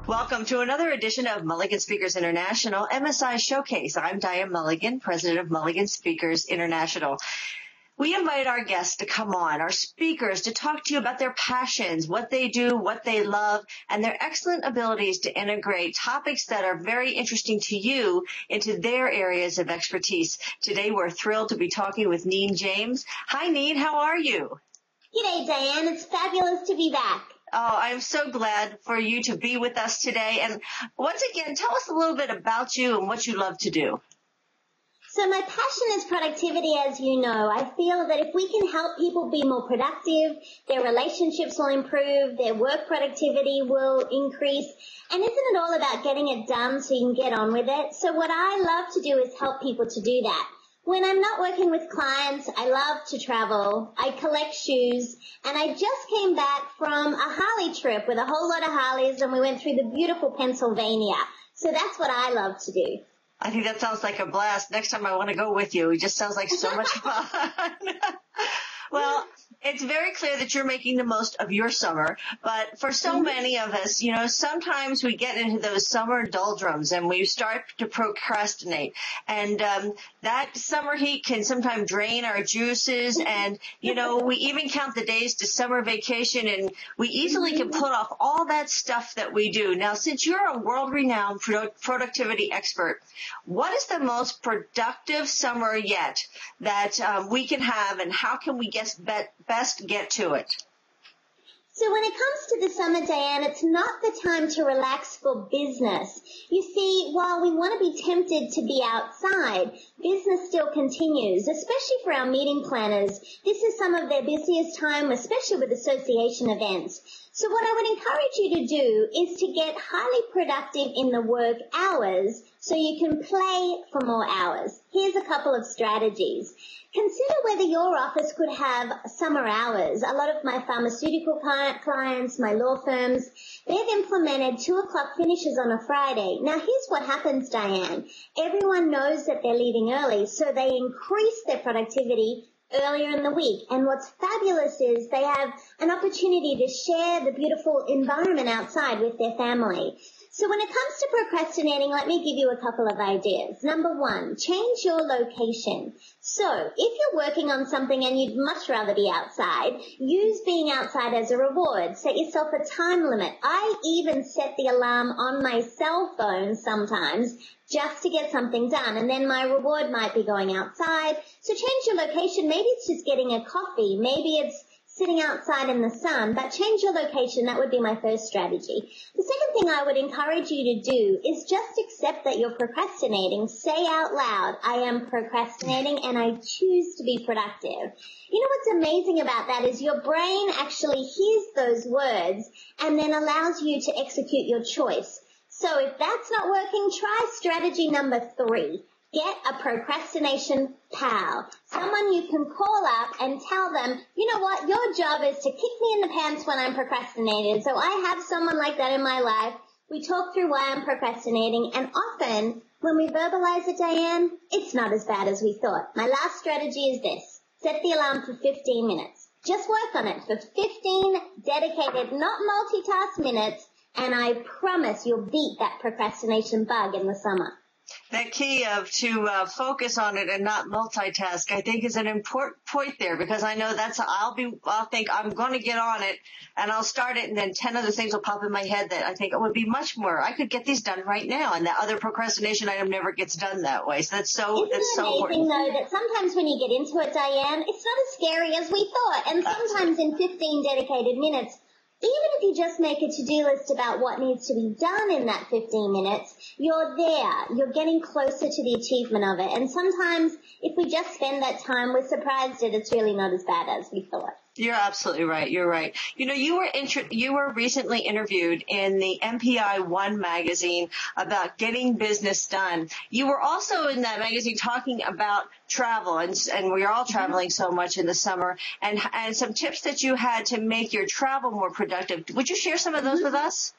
Welcome to another edition of Mulligan Speakers International MSI Showcase. I'm Diane Mulligan, president of Mulligan Speakers International. We invite our guests to come on, our speakers, to talk to you about their passions, what they do, what they love, and their excellent abilities to integrate topics that are very interesting to you into their areas of expertise. Today, we're thrilled to be talking with Neen James. Hi, Neen. How are you? G'day, Diane. It's fabulous to be back. Oh, I'm so glad for you to be with us today. And once again, tell us a little bit about you and what you love to do. So my passion is productivity, as you know. I feel that if we can help people be more productive, their relationships will improve, their work productivity will increase. And isn't it all about getting it done so you can get on with it? So what I love to do is help people to do that. When I'm not working with clients, I love to travel. I collect shoes, and I just came back from a Harley trip with a whole lot of Harleys, and we went through the beautiful Pennsylvania. So that's what I love to do. I think that sounds like a blast. Next time I want to go with you. It just sounds like so much fun. Well, it's very clear that you're making the most of your summer, but for so many of us, you know, sometimes we get into those summer doldrums and we start to procrastinate. And that summer heat can sometimes drain our juices, and, you know, we even count the days to summer vacation, and we easily can put off all that stuff that we do. Now, since you're a world-renowned productivity expert, what is the most productive summer yet that we can have, and how can we best get to it? So when it comes to the summer, Diane, it's not the time to relax for business. You see, while we want to be tempted to be outside, business still continues, especially for our meeting planners. This is some of their busiest time, especially with association events. So what I would encourage you to do is to get highly productive in the work hours so you can play for more hours. Here's a couple of strategies. Consider whether your office could have summer hours. A lot of my pharmaceutical clients, my law firms, they've implemented 2 o'clock finishes on a Friday. Now, here's what happens, Diane. Everyone knows that they're leaving early, so they increase their productivity earlier in the week. And what's fabulous is they have an opportunity to share the beautiful environment outside with their family. So when it comes to procrastinating, let me give you a couple of ideas. Number 1, change your location. So if you're working on something and you'd much rather be outside, use being outside as a reward. Set yourself a time limit. I even set the alarm on my cell phone sometimes just to get something done, and then my reward might be going outside. So change your location. Maybe it's just getting a coffee. Maybe it's sitting outside in the sun, but change your location. That would be my first strategy. The second thing I would encourage you to do is just accept that you're procrastinating. Say out loud, I am procrastinating and I choose to be productive. You know what's amazing about that is your brain actually hears those words and then allows you to execute your choice. So if that's not working, try strategy number 3. Get a procrastination pal, someone you can call up and tell them, you know what, your job is to kick me in the pants when I'm procrastinating. So I have someone like that in my life. We talk through why I'm procrastinating, and often when we verbalize it, Diane, it's not as bad as we thought. My last strategy is this. Set the alarm for 15 minutes. Just work on it for 15 dedicated, not multitask minutes, and I promise you'll beat that procrastination bug in the summer. That key of to focus on it and not multitask, I think, is an important point there, because I know I'll think I'm going to get on it and I'll start it, and then 10 other things will pop in my head that I think it would be much more. I could get these done right now, and that other procrastination item never gets done that way. So that's so important. Isn't it amazing, though, that sometimes when you get into it, Diane, it's not as scary as we thought, and sometimes in 15 dedicated minutes, even if you just make a to-do list about what needs to be done in that 15 minutes, you're there. You're getting closer to the achievement of it. And sometimes if we just spend that time, we're surprised that it's really not as bad as we thought. You're absolutely right. You're right. You know, you were recently interviewed in the MPI One magazine about getting business done. You were also in that magazine talking about travel, and we're all traveling so much in the summer, and some tips that you had to make your travel more productive. Would you share some of those with us?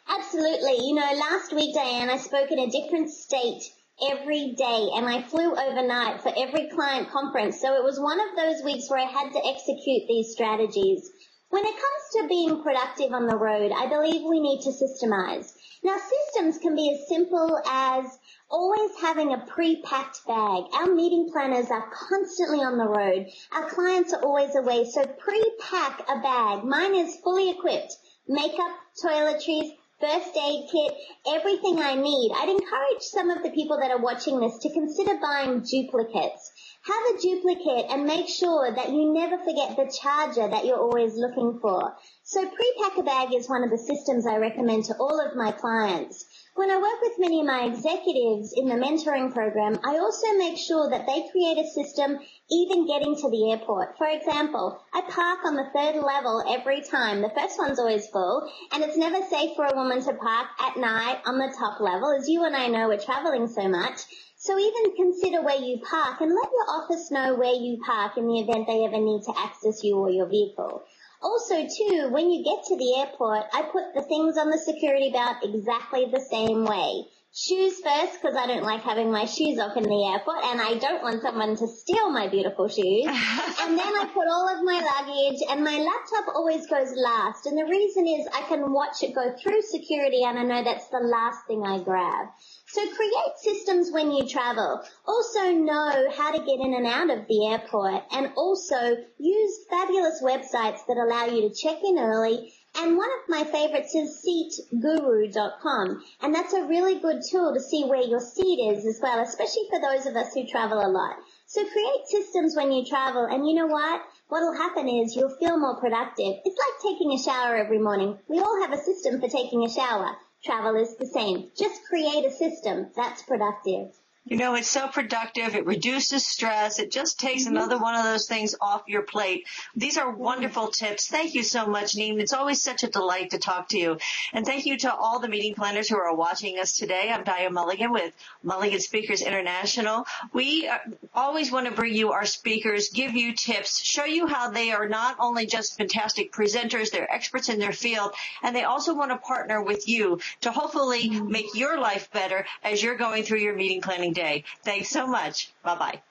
Absolutely. You know, last week, Diane, I spoke in a different state every day, and I flew overnight for every client conference. So it was one of those weeks where I had to execute these strategies. When it comes to being productive on the road, I believe we need to systemize. Now, systems can be as simple as always having a pre-packed bag. Our meeting planners are constantly on the road. Our clients are always away, so pre-pack a bag. Mine is fully equipped. Makeup, toiletries, first aid kit, everything I need. I'd encourage some of the people that are watching this to consider buying duplicates. Have a duplicate and make sure that you never forget the charger that you're always looking for. So pre-pack a bag is one of the systems I recommend to all of my clients. When I work with many of my executives in the mentoring program, I also make sure that they create a system even getting to the airport. For example, I park on the 3rd level every time. The first one's always full, and it's never safe for a woman to park at night on the top level. As you and I know, we're traveling so much. So even consider where you park and let your office know where you park in the event they ever need to access you or your vehicle. Also, too, when you get to the airport, I put the things on the security belt exactly the same way. Shoes first, because I don't like having my shoes off in the airport, and I don't want someone to steal my beautiful shoes. And then I put all of my luggage, and my laptop always goes last. And the reason is I can watch it go through security, and I know that's the last thing I grab. So create systems when you travel. Also know how to get in and out of the airport, and also use fabulous websites that allow you to check in early. And one of my favorites is seatguru.com, and that's a really good tool to see where your seat is as well, especially for those of us who travel a lot. So create systems when you travel, and you know what? What'll happen is you'll feel more productive. It's like taking a shower every morning. We all have a system for taking a shower. Travel is the same. Just create a system that's productive. You know, it's so productive. It reduces stress. It just takes another one of those things off your plate. These are wonderful tips. Thank you so much, Neen. It's always such a delight to talk to you. And thank you to all the meeting planners who are watching us today. I'm Diane Mulligan with Mulligan Speakers International. We always want to bring you our speakers, give you tips, show you how they are not only just fantastic presenters, they're experts in their field, and they also want to partner with you to hopefully make your life better as you're going through your meeting planning day. Thanks so much. Bye-bye.